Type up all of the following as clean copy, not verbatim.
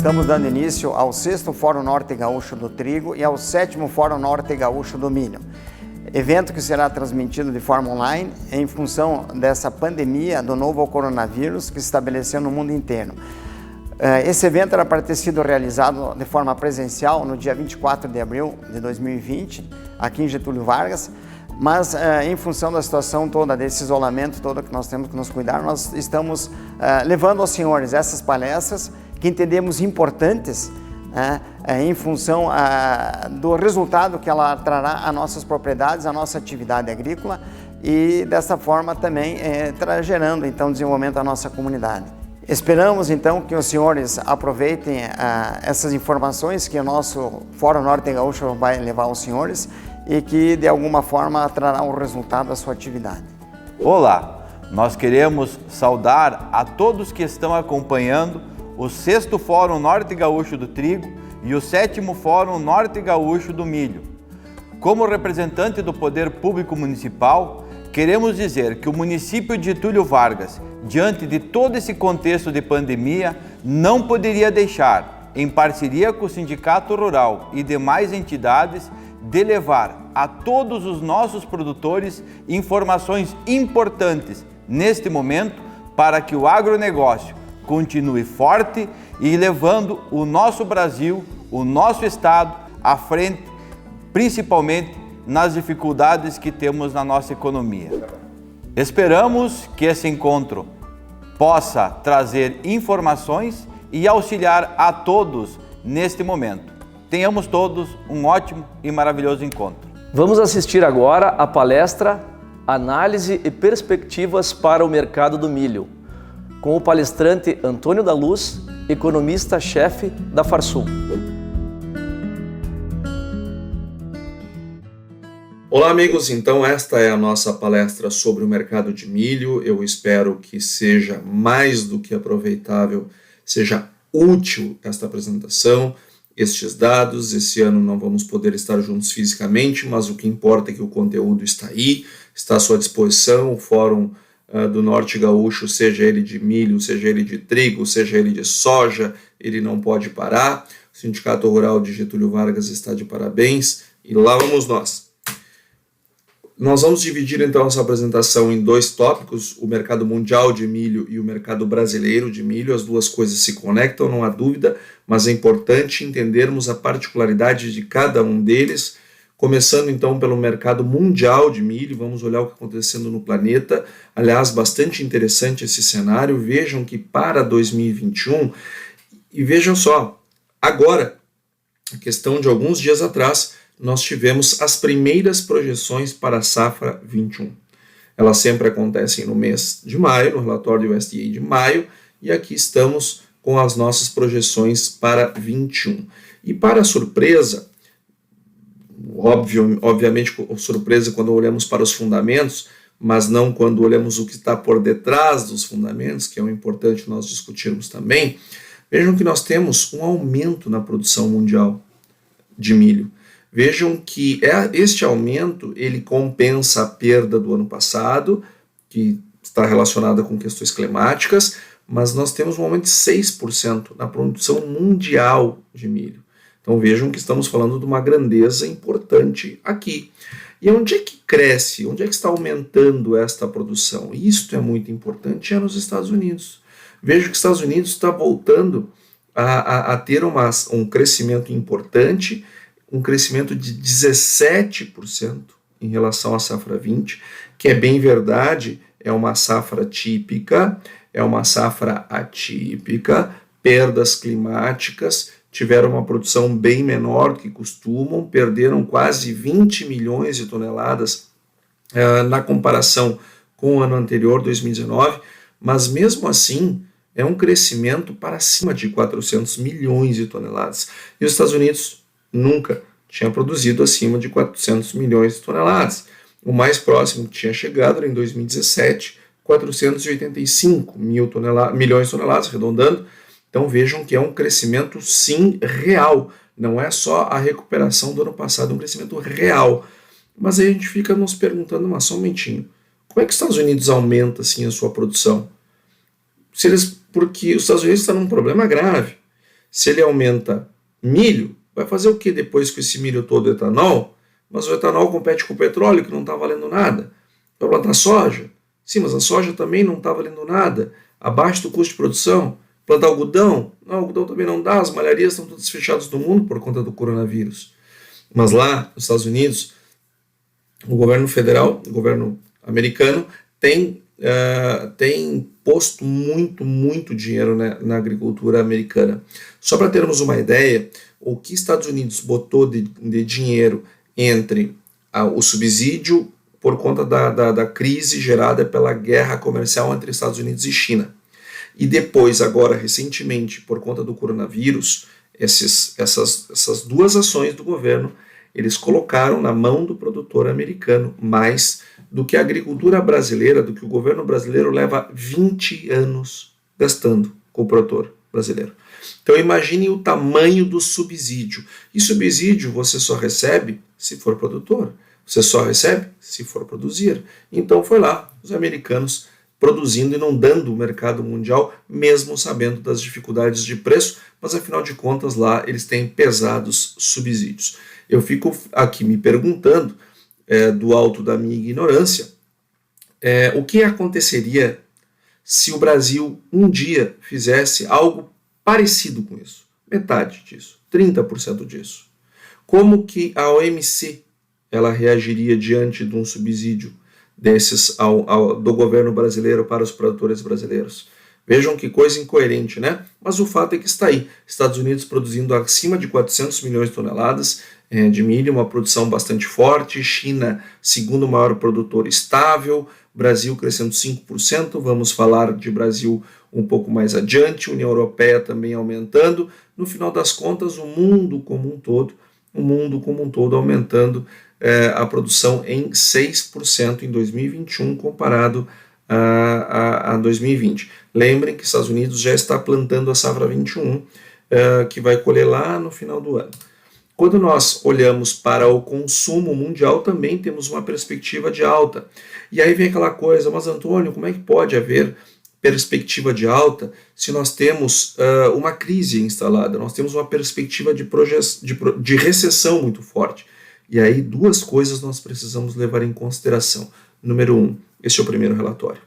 Estamos dando início ao 6º Fórum Norte Gaúcho do Trigo e ao 7º Fórum Norte Gaúcho do Milho. Evento que será transmitido de forma online em função dessa pandemia do novo coronavírus que se estabeleceu no mundo inteiro. Esse evento era para ter sido realizado de forma presencial no dia 24 de abril de 2020, aqui em Getúlio Vargas, mas em função da situação toda, desse isolamento todo que nós temos que nos cuidar, nós estamos levando aos senhores essas palestras que entendemos importantes em função do resultado que ela trará a nossas propriedades, a nossa atividade agrícola e dessa forma também gerando então desenvolvimento da nossa comunidade. Esperamos então que os senhores aproveitem essas informações que o nosso Fórum Norte Gaúcho vai levar aos senhores e que de alguma forma trará um resultado da sua atividade. Olá, nós queremos saudar a todos que estão acompanhando o 6º Fórum Norte Gaúcho do Trigo e o 7º Fórum Norte Gaúcho do Milho. Como representante do Poder Público Municipal, queremos dizer que o município de Getúlio Vargas, diante de todo esse contexto de pandemia, não poderia deixar, em parceria com o Sindicato Rural e demais entidades, de levar a todos os nossos produtores informações importantes neste momento para que o agronegócio continue forte e levando o nosso Brasil, o nosso estado à frente, principalmente nas dificuldades que temos na nossa economia. Esperamos que esse encontro possa trazer informações e auxiliar a todos neste momento. Tenhamos todos um ótimo e maravilhoso encontro. Vamos assistir agora à palestra Análise e Perspectivas para o Mercado do Milho, com o palestrante Antônio da Luz, economista-chefe da Farsul. Olá amigos, então esta é a nossa palestra sobre o mercado de milho. Eu espero que seja mais do que aproveitável, seja útil esta apresentação, estes dados. Esse ano não vamos poder estar juntos fisicamente, mas o que importa é que o conteúdo está aí, está à sua disposição. O Fórum do Norte Gaúcho, seja ele de milho, seja ele de trigo, seja ele de soja, ele não pode parar. O Sindicato Rural de Getúlio Vargas está de parabéns e lá vamos nós. Nós vamos dividir então essa apresentação em dois tópicos, o mercado mundial de milho e o mercado brasileiro de milho. As duas coisas se conectam, não há dúvida, mas é importante entendermos a particularidade de cada um deles. Começando então pelo mercado mundial de milho, vamos olhar o que está acontecendo no planeta. Aliás, bastante interessante esse cenário. Vejam que para 2021, e vejam só, agora, a questão de alguns dias atrás, nós tivemos as primeiras projeções para a safra 21. Elas sempre acontecem no mês de maio, no relatório do USDA de maio, e aqui estamos com as nossas projeções para 21. E para surpresa, obviamente surpresa quando olhamos para os fundamentos, mas não quando olhamos o que está por detrás dos fundamentos, que é o importante nós discutirmos também, vejam que nós temos um aumento na produção mundial de milho. Vejam que este aumento ele compensa a perda do ano passado, que está relacionada com questões climáticas, mas nós temos um aumento de 6% na produção mundial de milho. Então vejam que estamos falando de uma grandeza importante aqui. E onde é que cresce? Onde é que está aumentando esta produção? Isto é muito importante, é nos Estados Unidos. Vejo que os Estados Unidos está voltando a ter um crescimento importante, um crescimento de 17% em relação à safra 20, que é bem verdade, é uma safra típica, é uma safra atípica, perdas climáticas, tiveram uma produção bem menor do que costumam, perderam quase 20 milhões de toneladas na comparação com o ano anterior, 2019, mas mesmo assim é um crescimento para cima de 400 milhões de toneladas. E os Estados Unidos nunca tinha produzido acima de 400 milhões de toneladas. O mais próximo que tinha chegado era em 2017, 485 milhões de toneladas, arredondando. Então vejam que é um crescimento sim real, não é só a recuperação do ano passado, é um crescimento real. Mas aí a gente fica nos perguntando, mas só um momentinho, como é que os Estados Unidos aumenta assim a sua produção? Porque os Estados Unidos estão num problema grave. Se ele aumenta milho, vai fazer o que depois com esse milho todo etanol? Mas o etanol compete com o petróleo, que não está valendo nada. Vai plantar soja? Sim, mas a soja também não está valendo nada, abaixo do custo de produção. Plantar algodão? Não, algodão também não dá, as malharias estão todas fechadas no mundo por conta do coronavírus. Mas lá, nos Estados Unidos, o governo federal, o governo americano, tem posto muito dinheiro, né, na agricultura americana. Só para termos uma ideia, o que Estados Unidos botou de dinheiro entre o subsídio por conta da crise gerada pela guerra comercial entre Estados Unidos e China. E depois, agora, recentemente, por conta do coronavírus, essas duas ações do governo, eles colocaram na mão do produtor americano mais do que a agricultura brasileira, do que o governo brasileiro leva 20 anos gastando com o produtor brasileiro. Então imagine o tamanho do subsídio. E subsídio você só recebe se for produtor. Você só recebe se for produzir. Então foi lá, os americanos produzindo e não dando o mercado mundial, mesmo sabendo das dificuldades de preço, mas afinal de contas lá eles têm pesados subsídios. Eu fico aqui me perguntando, do alto da minha ignorância, o que aconteceria se o Brasil um dia fizesse algo parecido com isso, metade disso, 30% disso. Como que a OMC ela reagiria diante de um subsídio desses do governo brasileiro para os produtores brasileiros? Vejam que coisa incoerente, né? Mas o fato é que está aí. Estados Unidos produzindo acima de 400 milhões de toneladas de milho, uma produção bastante forte. China, segundo maior produtor estável. Brasil crescendo 5%. Vamos falar de Brasil um pouco mais adiante. União Europeia também aumentando. No final das contas, o mundo como um todo aumentando a produção em 6% em 2021 comparado a 2020. Lembrem que os Estados Unidos já está plantando a safra 21, que vai colher lá no final do ano. Quando nós olhamos para o consumo mundial, também temos uma perspectiva de alta. E aí vem aquela coisa, mas Antônio, como é que pode haver perspectiva de alta se nós temos uma crise instalada, nós temos uma perspectiva de recessão muito forte? E aí duas coisas nós precisamos levar em consideração. Número 1, esse é o primeiro relatório.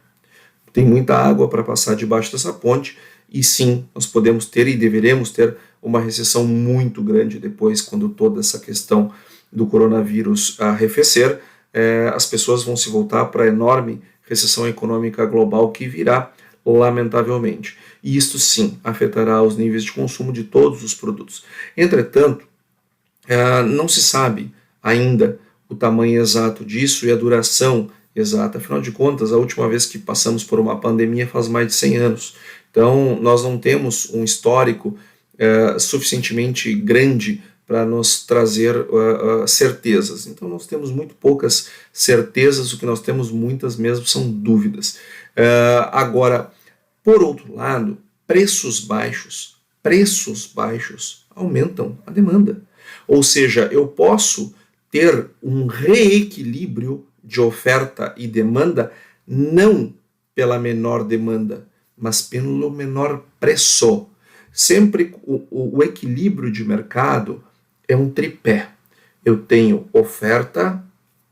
Tem muita água para passar debaixo dessa ponte e sim, nós podemos ter e deveremos ter uma recessão muito grande depois, quando toda essa questão do coronavírus arrefecer, as pessoas vão se voltar para a enorme recessão econômica global que virá, lamentavelmente. E isto sim afetará os níveis de consumo de todos os produtos. Entretanto, não se sabe ainda o tamanho exato disso e a duração exata. Afinal de contas, a última vez que passamos por uma pandemia faz mais de 100 anos. Então, nós não temos um histórico suficientemente grande para nos trazer certezas. Então, nós temos muito poucas certezas, o que nós temos muitas mesmo são dúvidas. Agora, por outro lado, preços baixos aumentam a demanda. Ou seja, eu posso ter um reequilíbrio de oferta e demanda, não pela menor demanda, mas pelo menor preço. Sempre o equilíbrio de mercado é um tripé. Eu tenho oferta,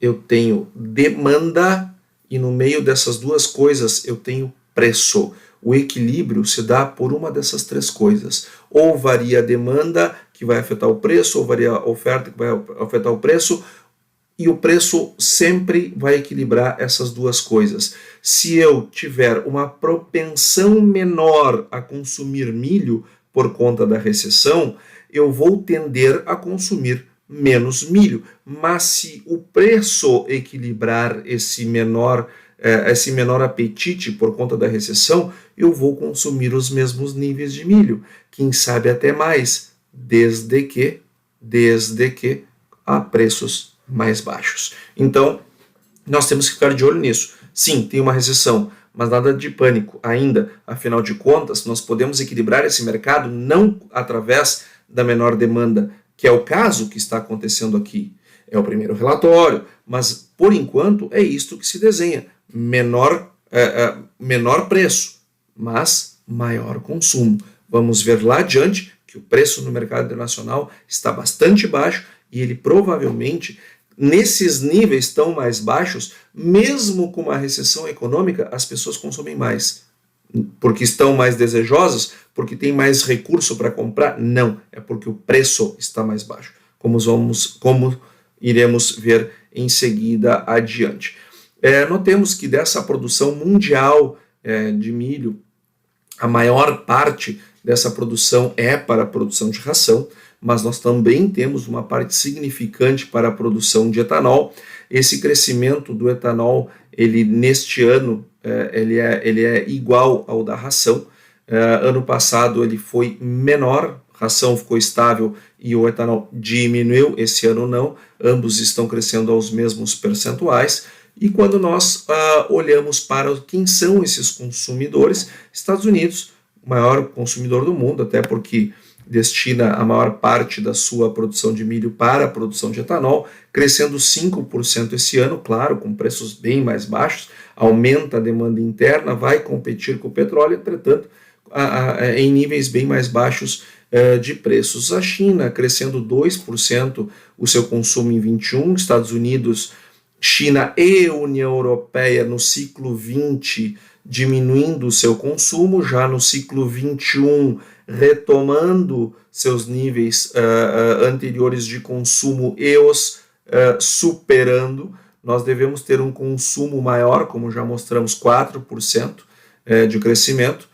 eu tenho demanda e no meio dessas duas coisas eu tenho preço. O equilíbrio se dá por uma dessas três coisas. Ou varia a demanda, que vai afetar o preço, ou varia a oferta, que vai afetar o preço, e o preço sempre vai equilibrar essas duas coisas. Se eu tiver uma propensão menor a consumir milho por conta da recessão, eu vou tender a consumir menos milho. Mas se o preço equilibrar esse menor apetite por conta da recessão, eu vou consumir os mesmos níveis de milho. Quem sabe até mais, desde que a preços mais baixos. Então, nós temos que ficar de olho nisso. Sim, tem uma recessão, mas nada de pânico ainda. Afinal de contas, nós podemos equilibrar esse mercado não através da menor demanda, que é o caso que está acontecendo aqui. É o primeiro relatório, mas por enquanto é isto que se desenha. Menor preço, mas maior consumo. Vamos ver lá adiante que o preço no mercado internacional está bastante baixo e ele provavelmente, nesses níveis tão mais baixos, mesmo com uma recessão econômica, as pessoas consomem mais. Porque estão mais desejosas? Porque tem mais recurso para comprar? Não, é porque o preço está mais baixo, como iremos ver em seguida adiante. Notemos que dessa produção mundial de milho, a maior parte dessa produção é para a produção de ração, mas nós também temos uma parte significante para a produção de etanol. Esse crescimento do etanol, ele neste ano, ele é igual ao da ração. Ano passado ele foi menor, ração ficou estável e o etanol diminuiu, esse ano não, ambos estão crescendo aos mesmos percentuais. E quando nós olhamos para quem são esses consumidores, Estados Unidos, o maior consumidor do mundo, até porque destina a maior parte da sua produção de milho para a produção de etanol, crescendo 5% esse ano, claro, com preços bem mais baixos, aumenta a demanda interna, vai competir com o petróleo, entretanto, em níveis bem mais baixos de preços. A China crescendo 2% o seu consumo em 21, Estados Unidos, China e União Europeia no ciclo 20 diminuindo o seu consumo, já no ciclo 21 retomando seus níveis anteriores de consumo e os superando. Nós devemos ter um consumo maior, como já mostramos, 4% de crescimento.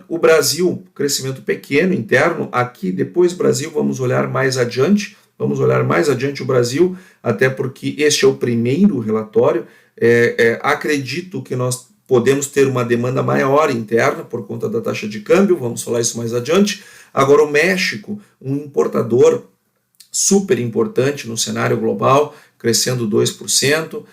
O Brasil, crescimento pequeno, interno. Aqui, depois Brasil, vamos olhar mais adiante o Brasil, até porque este é o primeiro relatório. Acredito que nós podemos ter uma demanda maior interna por conta da taxa de câmbio, vamos falar isso mais adiante. Agora, o México, um importador super importante no cenário global, crescendo 2%,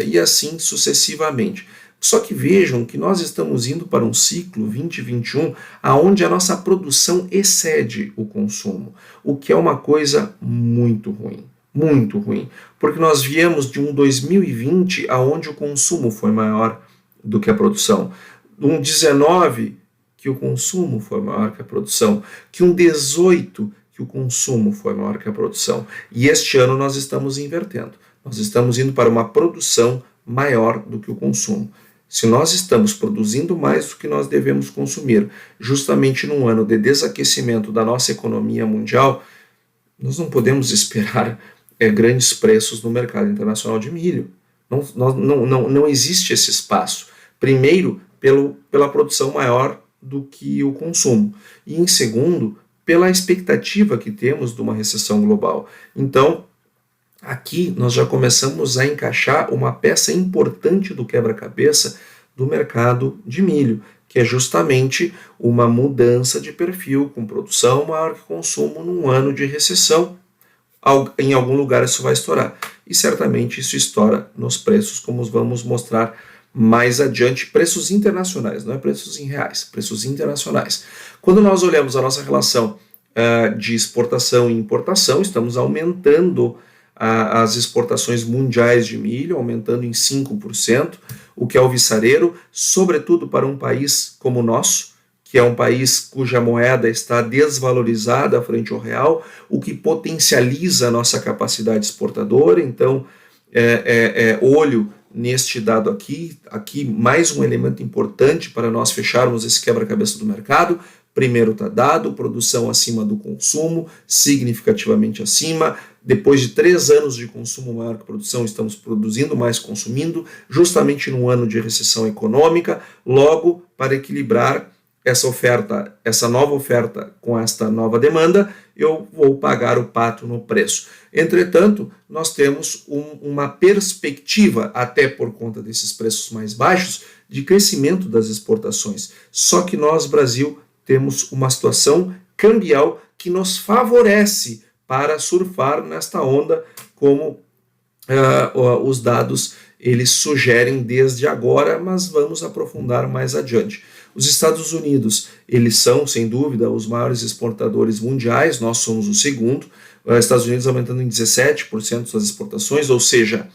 e assim sucessivamente. Só que vejam que nós estamos indo para um ciclo 2021 onde a nossa produção excede o consumo, o que é uma coisa muito ruim, porque nós viemos de um 2020 onde o consumo foi maior do que a produção, um 19 que o consumo foi maior que a produção, que um 18 que o consumo foi maior que a produção, e este ano nós estamos invertendo, nós estamos indo para uma produção maior do que o consumo. Se nós estamos produzindo mais do que nós devemos consumir, justamente num ano de desaquecimento da nossa economia mundial, nós não podemos esperar grandes preços no mercado internacional de milho. Não existe esse espaço. Primeiro, pela produção maior do que o consumo. E, em segundo, pela expectativa que temos de uma recessão global. Então, aqui nós já começamos a encaixar uma peça importante do quebra-cabeça do mercado de milho, que é justamente uma mudança de perfil, com produção maior que consumo num ano de recessão. Em algum lugar isso vai estourar. E certamente isso estoura nos preços, como vamos mostrar mais adiante, preços internacionais, não é preços em reais, preços internacionais. Quando nós olhamos a nossa relação de exportação e importação, estamos aumentando as exportações mundiais de milho, aumentando em 5%, o que é alvissareiro, sobretudo para um país como o nosso, que é um país cuja moeda está desvalorizada frente ao real, o que potencializa a nossa capacidade exportadora. Então, olho neste dado aqui mais um elemento importante para nós fecharmos esse quebra-cabeça do mercado. Primeiro está dado, produção acima do consumo, significativamente acima. Depois de 3 anos de consumo maior que produção, estamos produzindo mais, consumindo, justamente num ano de recessão econômica. Logo, para equilibrar essa nova oferta com esta nova demanda, eu vou pagar o pato no preço. Entretanto, nós temos uma perspectiva, até por conta desses preços mais baixos, de crescimento das exportações. Só que nós, Brasil, temos uma situação cambial que nos favorece para surfar nesta onda, como os dados eles sugerem desde agora, mas vamos aprofundar mais adiante. Os Estados Unidos, eles são, sem dúvida, os maiores exportadores mundiais, nós somos o segundo, os Estados Unidos aumentando em 17% suas exportações, ou seja,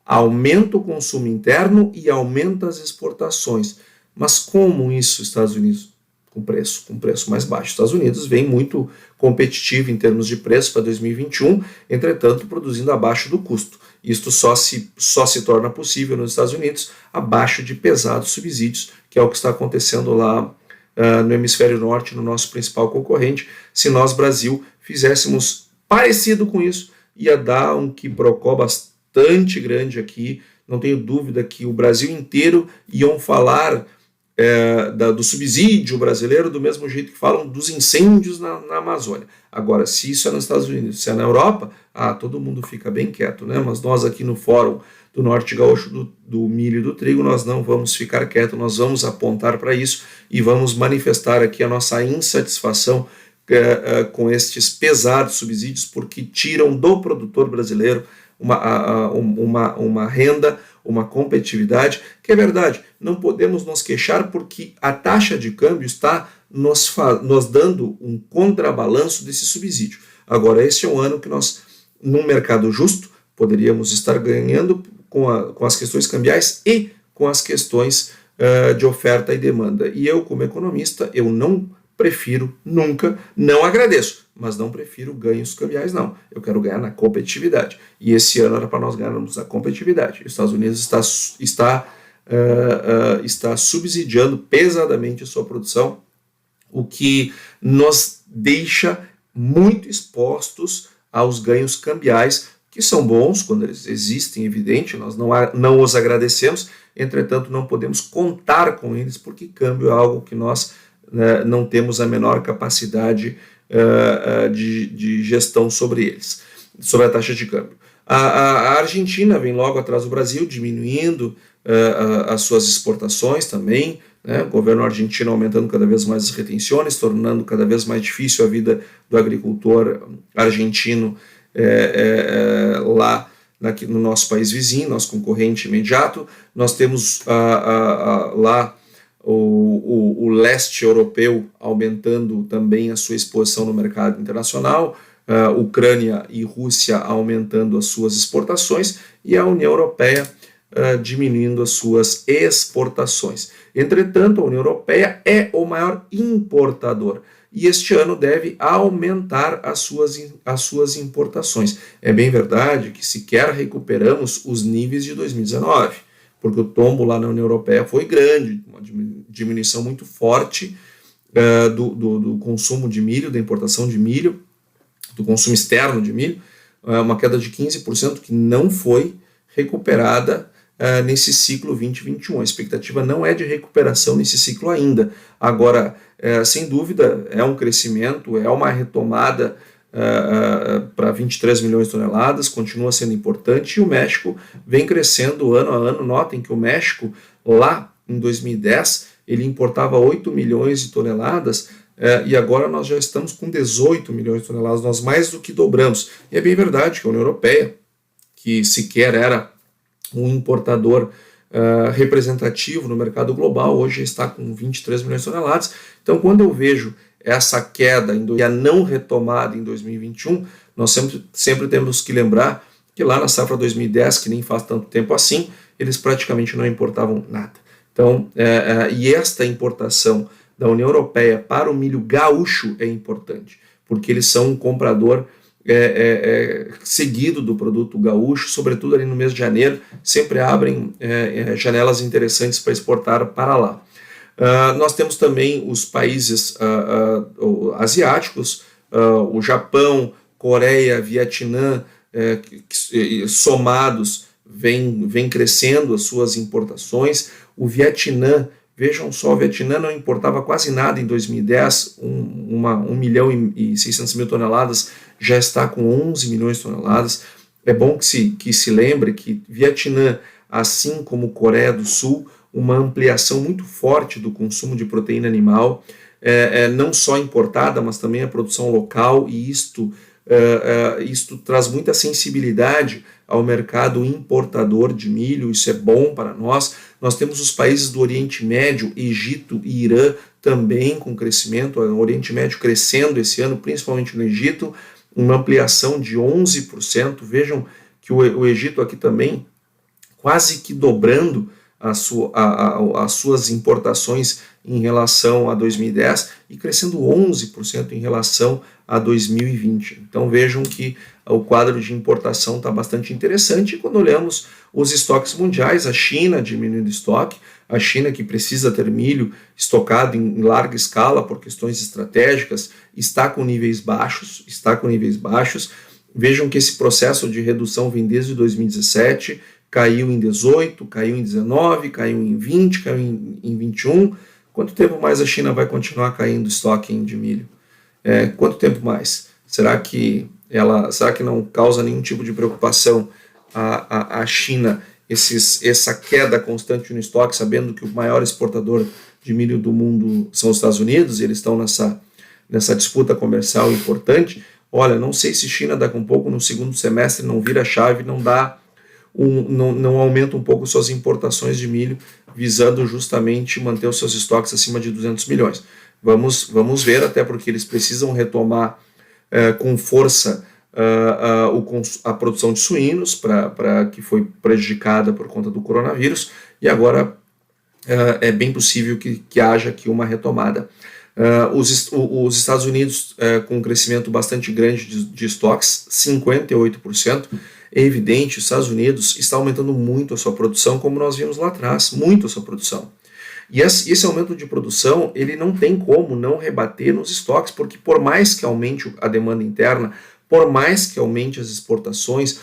aumenta o consumo interno e aumenta as exportações. Mas como isso, Estados Unidos? com preço mais baixo. Os Estados Unidos vem muito competitivo em termos de preço para 2021, entretanto produzindo abaixo do custo. Isto só se torna possível nos Estados Unidos abaixo de pesados subsídios, que é o que está acontecendo lá no hemisfério norte, no nosso principal concorrente. Se nós, Brasil, fizéssemos parecido com isso, ia dar um quiprocó bastante grande aqui. Não tenho dúvida que o Brasil inteiro iam falar do subsídio brasileiro do mesmo jeito que falam dos incêndios na Amazônia. Agora, se isso é nos Estados Unidos, se é na Europa, todo mundo fica bem quieto, né? Mas nós aqui no Fórum do Norte Gaúcho do Milho e do Trigo, nós não vamos ficar quietos, nós vamos apontar para isso e vamos manifestar aqui a nossa insatisfação com estes pesados subsídios, porque tiram do produtor brasileiro uma renda, uma competitividade, que é verdade, não podemos nos queixar porque a taxa de câmbio está nos dando um contrabalanço desse subsídio. Agora, esse é um ano que nós, num mercado justo, poderíamos estar ganhando com as questões cambiais e com as questões de oferta e demanda. E eu, como economista, eu não prefiro nunca, não agradeço, mas não prefiro ganhos cambiais, não. Eu quero ganhar na competitividade. E esse ano era para nós ganharmos a competitividade. Os Estados Unidos está subsidiando pesadamente a sua produção, o que nos deixa muito expostos aos ganhos cambiais, que são bons quando eles existem, evidente, nós não os agradecemos, entretanto não podemos contar com eles, porque câmbio é algo que nós não temos a menor capacidade de gestão sobre eles, sobre a taxa de câmbio. A Argentina vem logo atrás do Brasil, diminuindo as suas exportações também, né? O governo argentino aumentando cada vez mais as retenções, tornando cada vez mais difícil a vida do agricultor argentino lá no nosso país vizinho, nosso concorrente imediato. Nós temos lá o leste europeu aumentando também a sua exposição no mercado internacional, Ucrânia e Rússia aumentando as suas exportações e a União Europeia diminuindo as suas exportações. Entretanto, a União Europeia é o maior importador e este ano deve aumentar as suas importações. É bem verdade que sequer recuperamos os níveis de 2019, porque o tombo lá na União Europeia foi grande, uma diminuição muito forte do consumo de milho, da importação de milho, do consumo externo de milho, uma queda de 15% que não foi recuperada nesse ciclo 2021. A expectativa não é de recuperação nesse ciclo ainda. Agora, sem dúvida, é um crescimento, é uma retomada para 23 milhões de toneladas, continua sendo importante, e o México vem crescendo ano a ano. Notem que o México, lá em 2010, ele importava 8 milhões de toneladas, e agora nós já estamos com 18 milhões de toneladas, nós mais do que dobramos. E é bem verdade que a União Europeia, que sequer era um importador representativo no mercado global, hoje está com 23 milhões de toneladas. Então, quando eu vejo essa queda e a não retomada em 2021, nós sempre temos que lembrar que lá na safra 2010, que nem faz tanto tempo assim, eles praticamente não importavam nada. Então, e esta importação da União Europeia para o milho gaúcho é importante, porque eles são um comprador seguido do produto gaúcho, sobretudo ali no mês de janeiro, sempre abrem janelas interessantes para exportar para lá. Nós temos também os países asiáticos, o Japão, Coreia, Vietnã, somados vem crescendo as suas importações. O Vietnã, vejam só, o Vietnã não importava quase nada em 2010, 1 milhão e 600 mil toneladas, já está com 11 milhões de toneladas. É bom que se lembre que Vietnã, assim como Coreia do Sul, uma ampliação muito forte do consumo de proteína animal, não só importada, mas também a produção local, e isto traz muita sensibilidade ao mercado importador de milho. Isso é bom para nós. Nós temos os países do Oriente Médio, Egito e Irã, também com crescimento, o Oriente Médio crescendo esse ano, principalmente no Egito, uma ampliação de 11%. Vejam que o Egito aqui também quase que dobrando as suas importações em relação a 2010 e crescendo 11% em relação a 2020. Então vejam que o quadro de importação está bastante interessante. E quando olhamos os estoques mundiais, a China diminuindo estoque, a China que precisa ter milho estocado em larga escala por questões estratégicas, está com níveis baixos. Vejam que esse processo de redução vem desde 2017, caiu em 18, caiu em 19, caiu em 20, caiu em 21. Quanto tempo mais a China vai continuar caindo estoque de milho? Quanto tempo mais? Será que não causa nenhum tipo de preocupação a China essa queda constante no estoque, sabendo que o maior exportador de milho do mundo são os Estados Unidos, e eles estão nessa disputa comercial importante? Olha, não sei se China daqui a um pouco no segundo semestre não vira a chave, não aumenta um pouco suas importações de milho, visando justamente manter os seus estoques acima de 200 milhões. Vamos ver, até porque eles precisam retomar com força a produção de suínos, que foi prejudicada por conta do coronavírus, e agora é bem possível que haja aqui uma retomada. Os Estados Unidos, com um crescimento bastante grande de estoques, 58%, é evidente, os Estados Unidos está aumentando muito a sua produção, como nós vimos lá atrás, muito a sua produção. E esse aumento de produção, ele não tem como não rebater nos estoques, porque por mais que aumente a demanda interna, por mais que aumente as exportações,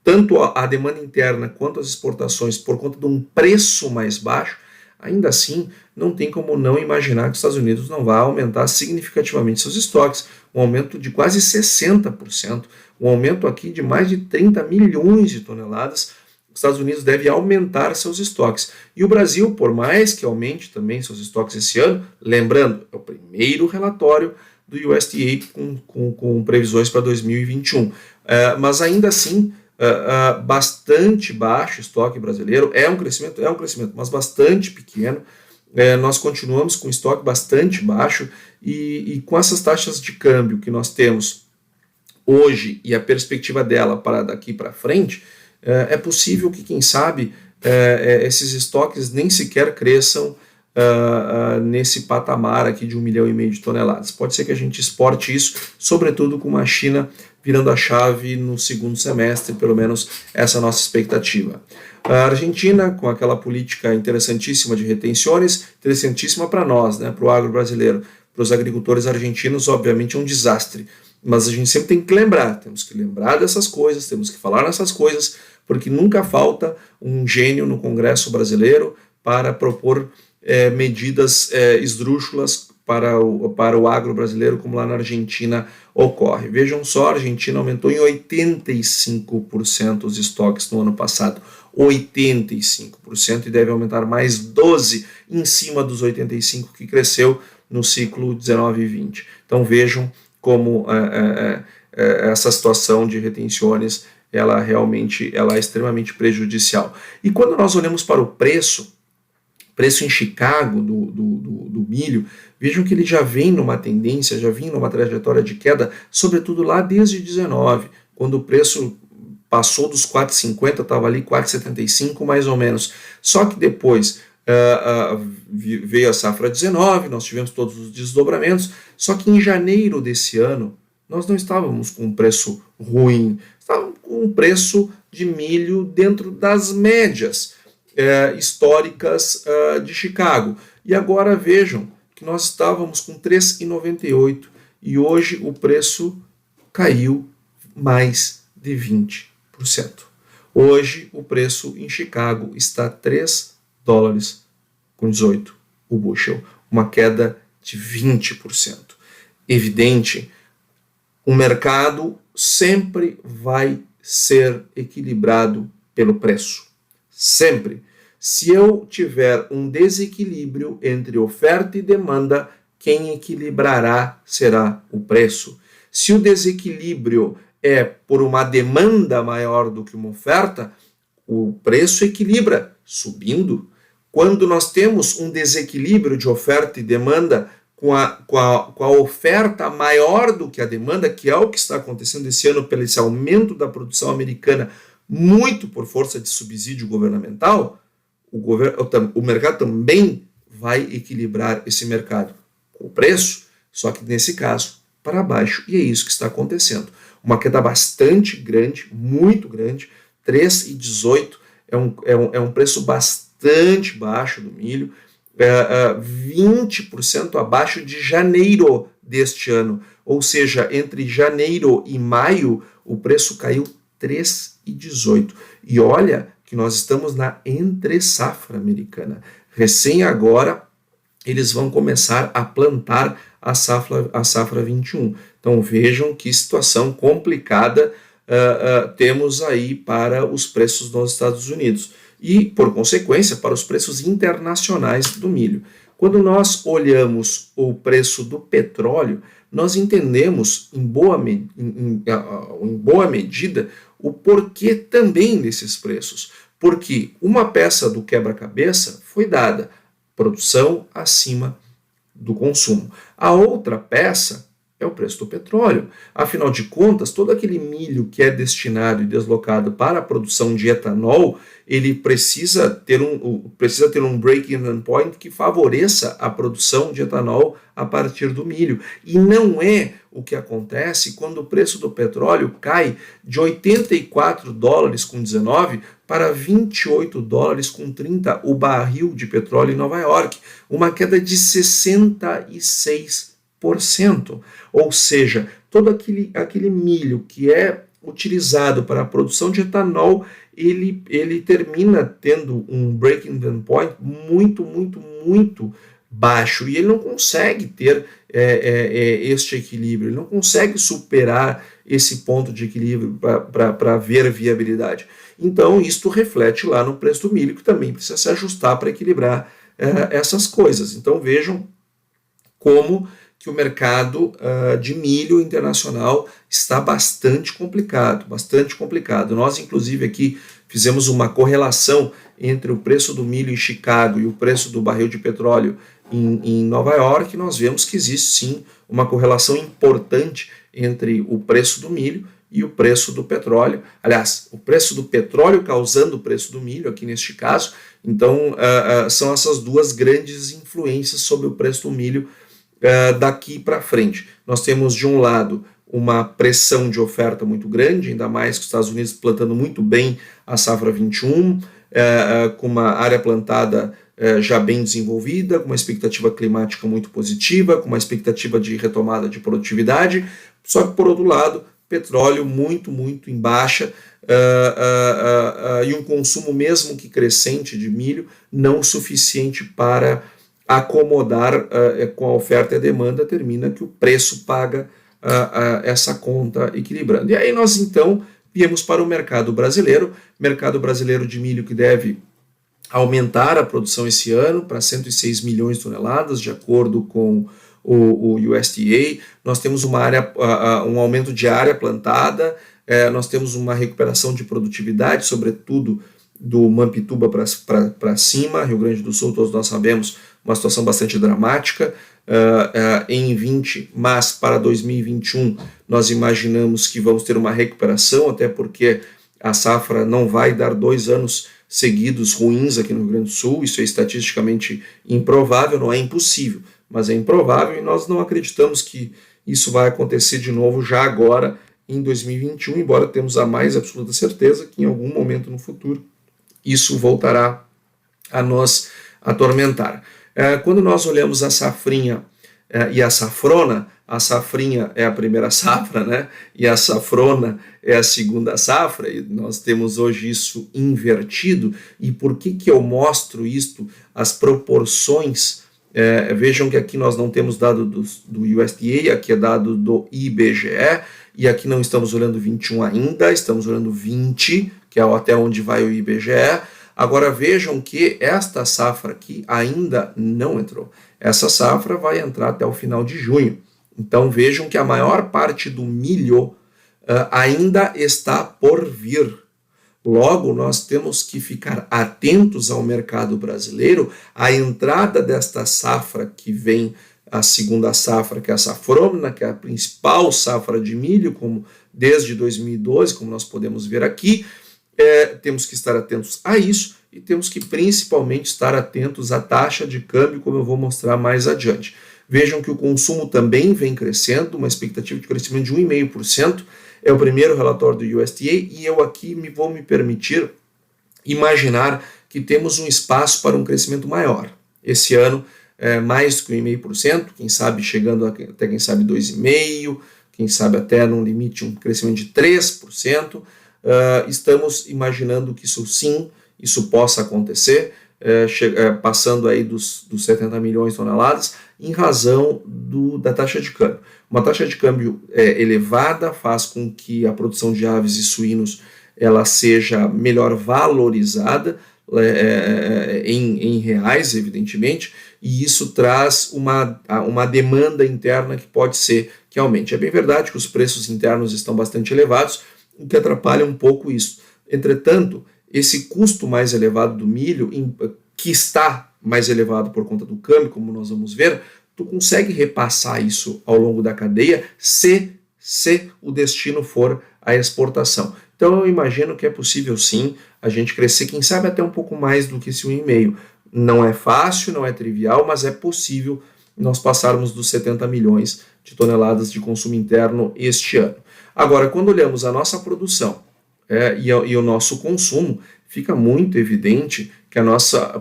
tanto a demanda interna quanto as exportações, por conta de um preço mais baixo, ainda assim, não tem como não imaginar que os Estados Unidos não vai aumentar significativamente seus estoques, um aumento de quase 60%, um aumento aqui de mais de 30 milhões de toneladas. Os Estados Unidos deve aumentar seus estoques. E o Brasil, por mais que aumente também seus estoques esse ano, lembrando, é o primeiro relatório do USDA com previsões para 2021. Mas ainda assim, bastante baixo o estoque brasileiro, é um crescimento, mas bastante pequeno. Nós continuamos com estoque bastante baixo e com essas taxas de câmbio que nós temos hoje e a perspectiva dela para daqui para frente, é possível que, quem sabe, esses estoques nem sequer cresçam nesse patamar aqui de 1,5 milhão de toneladas. Pode ser que a gente exporte isso, sobretudo com a China virando a chave no segundo semestre, pelo menos essa é a nossa expectativa. A Argentina, com aquela política interessantíssima de retenções, interessantíssima para nós, para o agro brasileiro, para os agricultores argentinos, obviamente é um desastre. Mas a gente sempre tem que lembrar, temos que lembrar dessas coisas, temos que falar nessas coisas, porque nunca falta um gênio no Congresso brasileiro para propor medidas esdrúxulas para o agro brasileiro, como lá na Argentina ocorre. Vejam só, a Argentina aumentou em 85% os estoques no ano passado, 85%, e deve aumentar mais 12% em cima dos 85% que cresceu no ciclo 19 e 20. Então vejam como essa situação de retenções ela é extremamente prejudicial. E quando nós olhamos para o preço em Chicago do milho, vejam que ele já vem numa tendência, já vem numa trajetória de queda, sobretudo lá desde 19, quando o preço passou dos 4,50, estava ali 4,75 mais ou menos. Só que depois veio a safra 19, nós tivemos todos os desdobramentos, só que em janeiro desse ano, nós não estávamos com um preço ruim, estávamos com um preço de milho dentro das médias históricas de Chicago. E agora vejam que nós estávamos com 3,98 e hoje o preço caiu mais de 20%. Hoje o preço em Chicago está $3,18 o bushel, uma queda de 20%. Evidente, o mercado sempre vai ser equilibrado pelo preço. Sempre. Se eu tiver um desequilíbrio entre oferta e demanda, quem equilibrará será o preço. Se o desequilíbrio é por uma demanda maior do que uma oferta, o preço equilibra, subindo. Quando nós temos um desequilíbrio de oferta e demanda com a oferta maior do que a demanda, que é o que está acontecendo esse ano pelo esse aumento da produção americana, muito por força de subsídio governamental, o mercado também vai equilibrar esse mercado com o preço, só que nesse caso para baixo, e é isso que está acontecendo. Uma queda bastante grande, muito grande, 3,18 é um preço bastante baixo do milho, 20% abaixo de janeiro deste ano, ou seja, entre janeiro e maio o preço caiu 3,18. E olha que nós estamos na entre-safra americana. Recém agora eles vão começar a plantar a safra 21. Então vejam que situação complicada temos aí para os preços nos Estados Unidos e, por consequência, para os preços internacionais do milho. Quando nós olhamos o preço do petróleo, nós entendemos em boa medida o porquê também desses preços. Porque uma peça do quebra-cabeça foi dada, produção acima do consumo. A outra peça é o preço do petróleo. Afinal de contas, todo aquele milho que é destinado e deslocado para a produção de etanol, ele precisa ter um break-even point que favoreça a produção de etanol a partir do milho. E não é o que acontece quando o preço do petróleo cai de $84,19 para $28,30 o barril de petróleo em Nova York, uma queda de 66%. Ou seja, todo aquele milho que é utilizado para a produção de etanol, ele termina tendo um break-even point muito baixo, e ele não consegue ter este equilíbrio, ele não consegue superar esse ponto de equilíbrio para ver viabilidade. Então, isto reflete lá no preço do milho, que também precisa se ajustar para equilibrar essas coisas. Então, vejam como que o mercado de milho internacional está bastante complicado. Nós, inclusive, aqui fizemos uma correlação entre o preço do milho em Chicago e o preço do barril de petróleo em Nova York. Nós vemos que existe, sim, uma correlação importante entre o preço do milho e o preço do petróleo. Aliás, o preço do petróleo causando o preço do milho, aqui neste caso. Então, são essas duas grandes influências sobre o preço do milho daqui para frente. Nós temos, de um lado, uma pressão de oferta muito grande, ainda mais que os Estados Unidos plantando muito bem a safra 21, com uma área plantada já bem desenvolvida, com uma expectativa climática muito positiva, com uma expectativa de retomada de produtividade, só que, por outro lado, petróleo muito em baixa, e um consumo mesmo que crescente de milho, não suficiente para acomodar com a oferta e a demanda, termina que o preço paga essa conta equilibrando. E aí nós então viemos para o mercado brasileiro de milho, que deve aumentar a produção esse ano para 106 milhões de toneladas, de acordo com o USDA. Nós temos um aumento de área plantada, nós temos uma recuperação de produtividade, sobretudo do Mampituba para cima, Rio Grande do Sul, todos nós sabemos, uma situação bastante dramática em 20, mas para 2021 nós imaginamos que vamos ter uma recuperação, até porque a safra não vai dar 2 anos seguidos ruins aqui no Rio Grande do Sul. Isso é estatisticamente improvável, não é impossível, mas é improvável, e nós não acreditamos que isso vai acontecer de novo já agora em 2021, embora temos a mais absoluta certeza que em algum momento no futuro isso voltará a nos atormentar. Quando nós olhamos a safrinha e a safrona, a safrinha é a primeira safra, né? E a safrona é a segunda safra, e nós temos hoje isso invertido. E por que eu mostro isto? As proporções, vejam que aqui nós não temos dado do USDA, aqui é dado do IBGE, e aqui não estamos olhando 21 ainda, estamos olhando 20, que é até onde vai o IBGE. Agora vejam que esta safra aqui ainda não entrou. Essa safra vai entrar até o final de junho. Então vejam que a maior parte do milho ainda está por vir. Logo, nós temos que ficar atentos ao mercado brasileiro, à entrada desta safra que vem, a segunda safra, que é a safrona, que é a principal safra de milho, como desde 2012, como nós podemos ver aqui. temos que estar atentos a isso e temos que principalmente estar atentos à taxa de câmbio, como eu vou mostrar mais adiante. Vejam que o consumo também vem crescendo, uma expectativa de crescimento de 1,5%, é o primeiro relatório do USDA, e eu aqui vou me permitir imaginar que temos um espaço para um crescimento maior. Esse ano, mais que 1,5%, quem sabe chegando até, quem sabe, 2,5%, quem sabe até num limite um crescimento de 3%. Estamos imaginando que isso possa acontecer, passando aí dos 70 milhões de toneladas, em razão da taxa de câmbio. Uma taxa de câmbio elevada faz com que a produção de aves e suínos ela seja melhor valorizada em reais, evidentemente, e isso traz uma demanda interna que pode ser que aumente. É bem verdade que os preços internos estão bastante elevados, o que atrapalha um pouco isso. Entretanto, esse custo mais elevado do milho, que está mais elevado por conta do câmbio, como nós vamos ver, tu consegue repassar isso ao longo da cadeia se o destino for a exportação. Então eu imagino que é possível sim a gente crescer, quem sabe até um pouco mais do que esse 1,5%. Não é fácil, não é trivial, mas é possível nós passarmos dos 70 milhões de toneladas de consumo interno este ano. Agora, quando olhamos a nossa produção e o nosso consumo, fica muito evidente que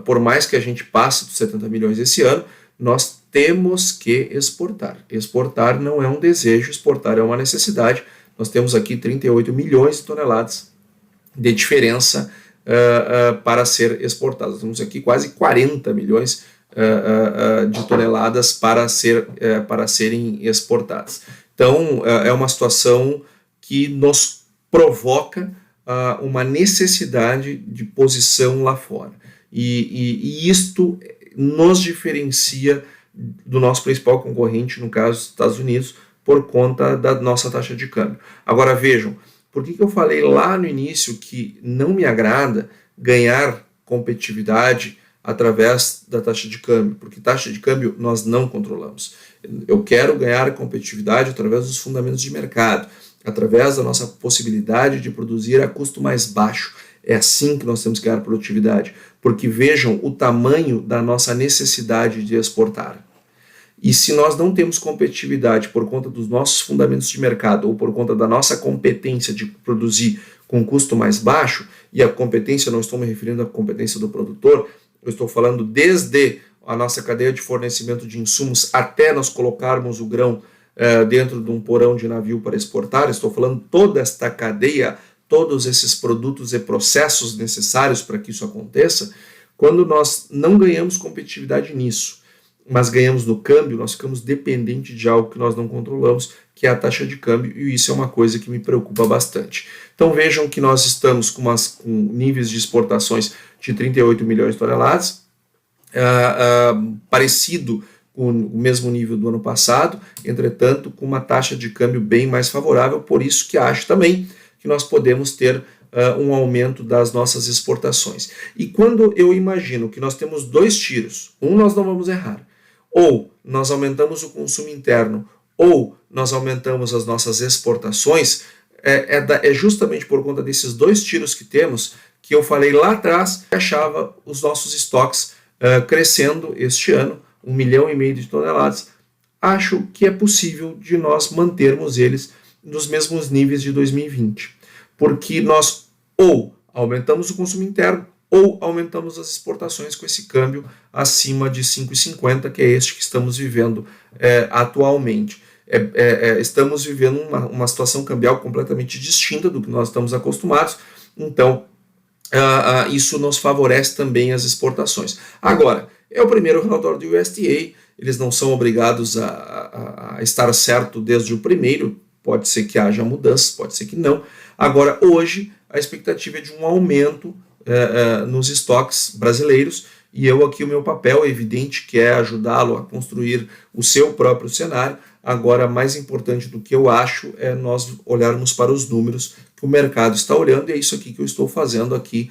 por mais que a gente passe dos 70 milhões esse ano, nós temos que exportar. Exportar não é um desejo, exportar é uma necessidade. Nós temos aqui 38 milhões de toneladas de diferença para ser exportadas. Temos aqui quase 40 milhões de toneladas para serem exportadas. Então, é uma situação que nos provoca uma necessidade de posição lá fora. E isto nos diferencia do nosso principal concorrente, no caso dos Estados Unidos, por conta da nossa taxa de câmbio. Agora vejam, por que eu falei lá no início que não me agrada ganhar competitividade através da taxa de câmbio? Porque taxa de câmbio nós não controlamos. Eu quero ganhar competitividade através dos fundamentos de mercado, através da nossa possibilidade de produzir a custo mais baixo. É assim que nós temos que ganhar produtividade, porque vejam o tamanho da nossa necessidade de exportar. E se nós não temos competitividade por conta dos nossos fundamentos de mercado ou por conta da nossa competência de produzir com custo mais baixo, e a competência, não estou me referindo à competência do produtor, eu estou falando desde a nossa cadeia de fornecimento de insumos até nós colocarmos o grão dentro de um porão de navio para exportar, estou falando toda esta cadeia, todos esses produtos e processos necessários para que isso aconteça. Quando nós não ganhamos competitividade nisso, mas ganhamos no câmbio, nós ficamos dependentes de algo que nós não controlamos, que é a taxa de câmbio, e isso é uma coisa que me preocupa bastante. Então vejam que nós estamos com níveis de exportações de 38 milhões de toneladas, parecido com o mesmo nível do ano passado, entretanto com uma taxa de câmbio bem mais favorável, por isso que acho também que nós podemos ter um aumento das nossas exportações. E quando eu imagino que nós temos dois tiros, nós não vamos errar, ou nós aumentamos o consumo interno, ou nós aumentamos as nossas exportações, é justamente por conta desses dois tiros que temos, que eu falei lá atrás, que achava os nossos estoques crescendo este ano, 1,5 milhão de toneladas. Acho que é possível de nós mantermos eles nos mesmos níveis de 2020, porque nós ou aumentamos o consumo interno, ou aumentamos as exportações com esse câmbio acima de 5,50, que é este que estamos vivendo atualmente. Estamos vivendo uma situação cambial completamente distinta do que nós estamos acostumados, então isso nos favorece também as exportações. Agora, é o primeiro relatório do USDA, eles não são obrigados a estar certo desde o primeiro, pode ser que haja mudanças, pode ser que não. Agora, hoje, a expectativa é de um aumento nos estoques brasileiros, e eu aqui o meu papel é evidente que é ajudá-lo a construir o seu próprio cenário. Agora, mais importante do que eu acho é nós olharmos para os números que o mercado está olhando, e é isso aqui que eu estou fazendo aqui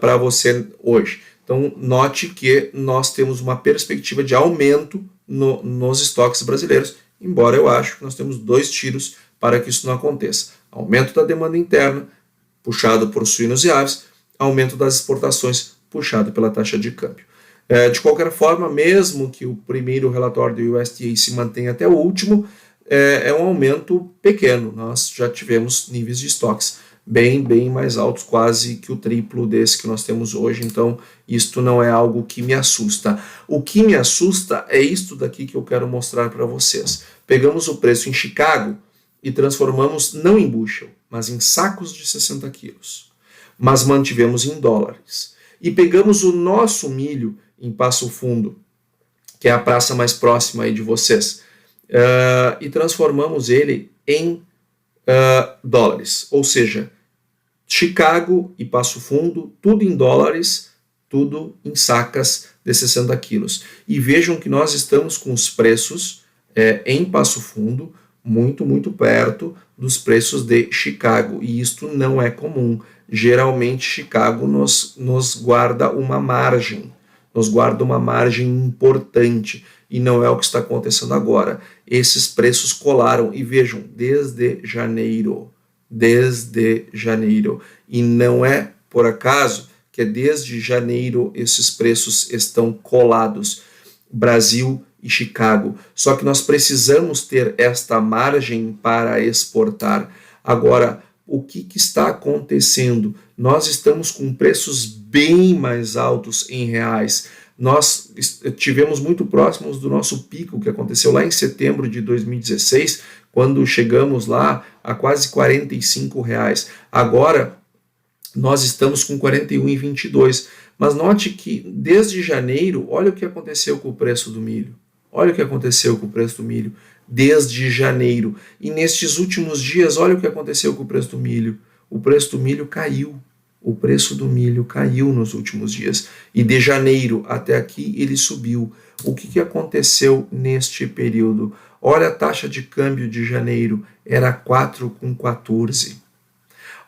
para você hoje. Então, note que nós temos uma perspectiva de aumento nos estoques brasileiros, embora eu acho que nós temos dois tiros para que isso não aconteça. Aumento da demanda interna puxado por suínos e aves, aumento das exportações, puxado pela taxa de câmbio. De qualquer forma, mesmo que o primeiro relatório do USDA se mantenha até o último, é um aumento pequeno. Nós já tivemos níveis de estoques bem mais altos, quase que o triplo desse que nós temos hoje, então isto não é algo que me assusta. O que me assusta é isto daqui que eu quero mostrar para vocês. Pegamos o preço em Chicago e transformamos não em bushel, mas em sacos de 60 quilos, mas mantivemos em dólares. E pegamos o nosso milho em Passo Fundo, que é a praça mais próxima aí de vocês, e transformamos ele em dólares, ou seja, Chicago e Passo Fundo, tudo em dólares, tudo em sacas de 60 quilos. E vejam que nós estamos com os preços em Passo Fundo muito perto dos preços de Chicago, e isto não é comum. Geralmente Chicago nos guarda uma margem, importante, e não é o que está acontecendo agora. Esses preços colaram, e vejam, desde janeiro, e não é por acaso que desde janeiro esses preços estão colados, Brasil e Chicago. Só que nós precisamos ter esta margem para exportar. Agora, o que está acontecendo? Nós estamos com preços bem mais altos em reais. Nós tivemos muito próximos do nosso pico, que aconteceu lá em setembro de 2016, quando chegamos lá a quase R$45. Agora, nós estamos com 41,22. Mas note que desde janeiro, olha o que aconteceu com o preço do milho. Desde janeiro. E nestes últimos dias, olha o que aconteceu com o preço do milho. O preço do milho caiu. Nos últimos dias. E de janeiro até aqui ele subiu. O que aconteceu neste período? Olha a taxa de câmbio de janeiro, era 4,14.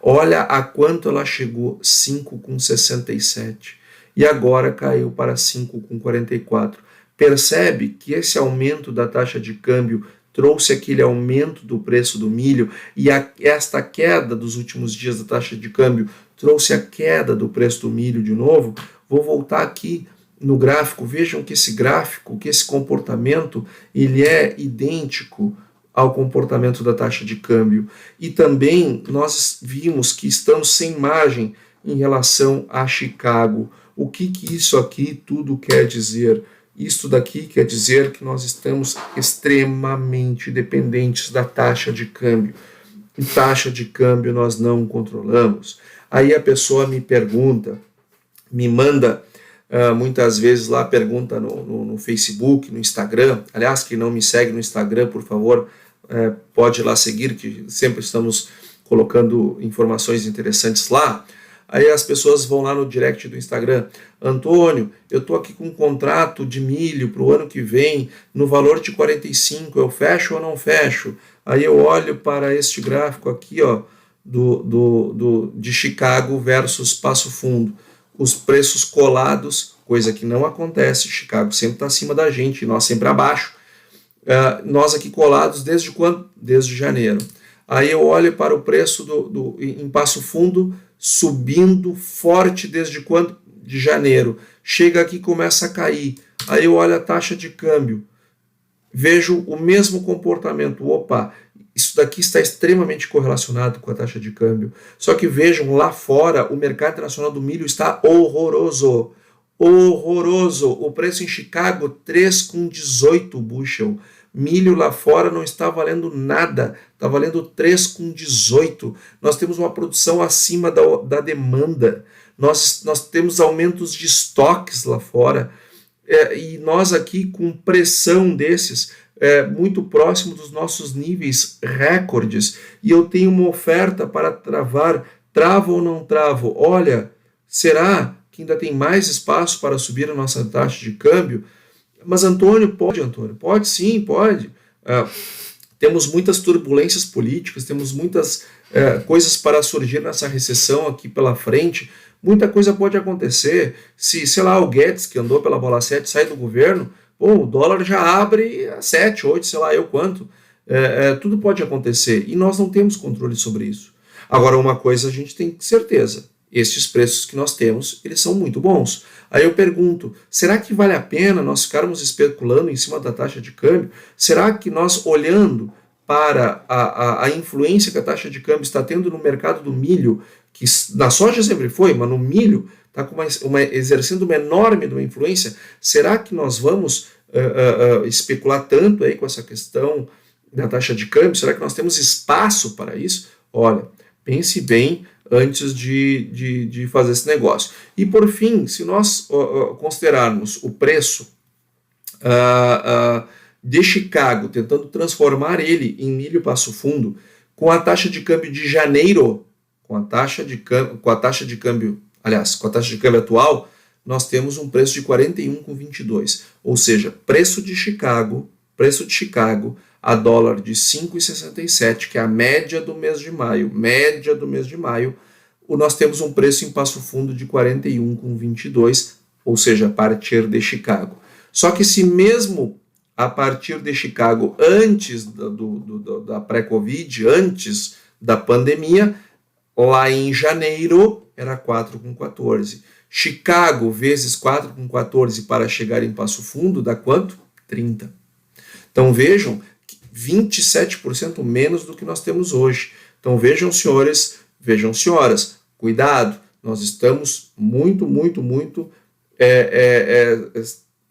Olha a quanto ela chegou, 5,67. E agora caiu para 5,44. Percebe que esse aumento da taxa de câmbio trouxe aquele aumento do preço do milho, e esta queda dos últimos dias da taxa de câmbio trouxe a queda do preço do milho de novo. Vou voltar aqui no gráfico. Vejam que esse gráfico, que esse comportamento, ele é idêntico ao comportamento da taxa de câmbio. E também nós vimos que estamos sem margem em relação a Chicago. O que isso aqui tudo quer dizer? Isto daqui quer dizer que nós estamos extremamente dependentes da taxa de câmbio. E taxa de câmbio nós não controlamos. Aí a pessoa me pergunta, me manda muitas vezes lá, pergunta no Facebook, no Instagram. Aliás, quem não me segue no Instagram, por favor, pode ir lá seguir, que sempre estamos colocando informações interessantes lá. Aí as pessoas vão lá no direct do Instagram: Antônio, eu estou aqui com um contrato de milho para o ano que vem, no valor de 45, eu fecho ou não fecho? Aí eu olho para este gráfico aqui, ó, de Chicago versus Passo Fundo. Os preços colados, coisa que não acontece, Chicago sempre está acima da gente, nós sempre abaixo. Nós aqui colados desde quando? Desde janeiro. Aí eu olho para o preço em Passo Fundo, subindo forte desde quando? De janeiro. Chega aqui e começa a cair. Aí eu olho a taxa de câmbio, vejo o mesmo comportamento. Opa, isso daqui está extremamente correlacionado com a taxa de câmbio. Só que vejam, lá fora, o mercado internacional do milho está horroroso. O preço em Chicago, 3,18 bushel. Milho lá fora não está valendo nada, está valendo 3,18. Nós temos uma produção acima da demanda, nós temos aumentos de estoques lá fora, e nós aqui com pressão desses, muito próximo dos nossos níveis recordes, e eu tenho uma oferta para travar. Travo ou não travo? Olha, será que ainda tem mais espaço para subir a nossa taxa de câmbio? Mas Antônio, pode sim, pode. Temos muitas turbulências políticas, temos muitas coisas para surgir nessa recessão aqui pela frente. Muita coisa pode acontecer. Se, sei lá, o Guedes, que andou pela bola 7, sai do governo, o dólar já abre a 7, 8, sei lá eu quanto. Tudo pode acontecer e nós não temos controle sobre isso. Agora, uma coisa a gente tem certeza, estes preços que nós temos, eles são muito bons. Aí eu pergunto, será que vale a pena nós ficarmos especulando em cima da taxa de câmbio? Será que nós, olhando para a influência que a taxa de câmbio está tendo no mercado do milho, que na soja sempre foi, mas no milho está exercendo uma enorme influência, será que nós vamos especular tanto aí com essa questão da taxa de câmbio? Será que nós temos espaço para isso? Olha, pense bem antes de fazer esse negócio. E por fim, se nós considerarmos o preço de Chicago, tentando transformar ele em milho Passo Fundo, com a taxa de câmbio de janeiro, com a taxa de câmbio atual, nós temos um preço de 41,22, ou seja, preço de Chicago a dólar de 5,67, que é a média do mês de maio, nós temos um preço em Passo Fundo de 41,22, ou seja, a partir de Chicago. Só que se mesmo a partir de Chicago, antes da pré-Covid, antes da pandemia, lá em janeiro era 4,14. Chicago vezes 4,14 para chegar em Passo Fundo dá quanto? 30. Então vejam, 27% menos do que nós temos hoje. Então vejam, senhores, vejam, senhoras, cuidado, nós estamos muito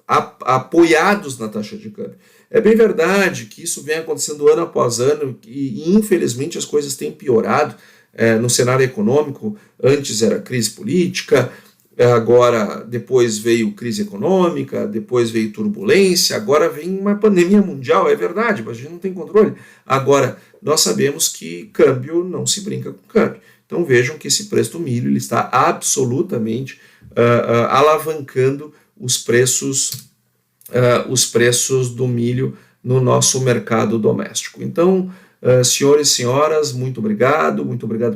apoiados na taxa de câmbio. É bem verdade que isso vem acontecendo ano após ano e infelizmente as coisas têm piorado no cenário econômico. Antes era crise política, agora depois veio crise econômica, depois veio turbulência, agora vem uma pandemia mundial, é verdade, mas a gente não tem controle. Agora, nós sabemos que câmbio não se brinca com câmbio. Então vejam que esse preço do milho ele está absolutamente alavancando os preços do milho no nosso mercado doméstico. Então, senhores e senhoras, muito obrigado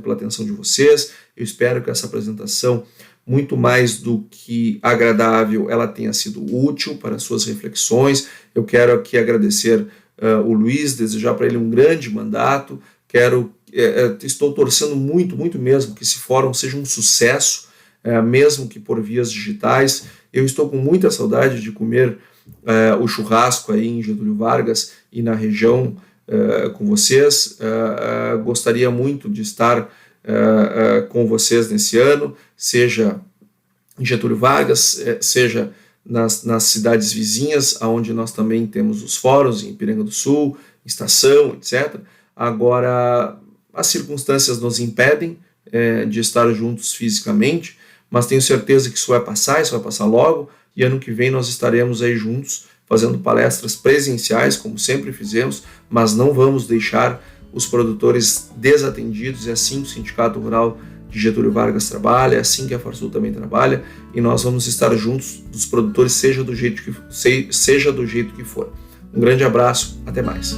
pela atenção de vocês. Eu espero que essa apresentação, muito mais do que agradável, ela tenha sido útil para suas reflexões. Eu quero aqui agradecer o Luiz, desejar para ele um grande mandato. Estou torcendo muito mesmo que esse fórum seja um sucesso, mesmo que por vias digitais. Eu estou com muita saudade de comer o churrasco aí em Getúlio Vargas e na região com vocês. Gostaria muito de estar com vocês nesse ano, seja em Getúlio Vargas, seja nas cidades vizinhas, onde nós também temos os fóruns, em Ipiranga do Sul, Estação, etc. Agora, as circunstâncias nos impedem de estar juntos fisicamente, mas tenho certeza que isso vai passar logo, e ano que vem nós estaremos aí juntos, fazendo palestras presenciais, como sempre fizemos, mas não vamos deixar os produtores desatendidos. É assim que o Sindicato Rural de Getúlio Vargas trabalha, é assim que a Farsul também trabalha, e nós vamos estar juntos dos produtores, seja do jeito que for. Um grande abraço, até mais.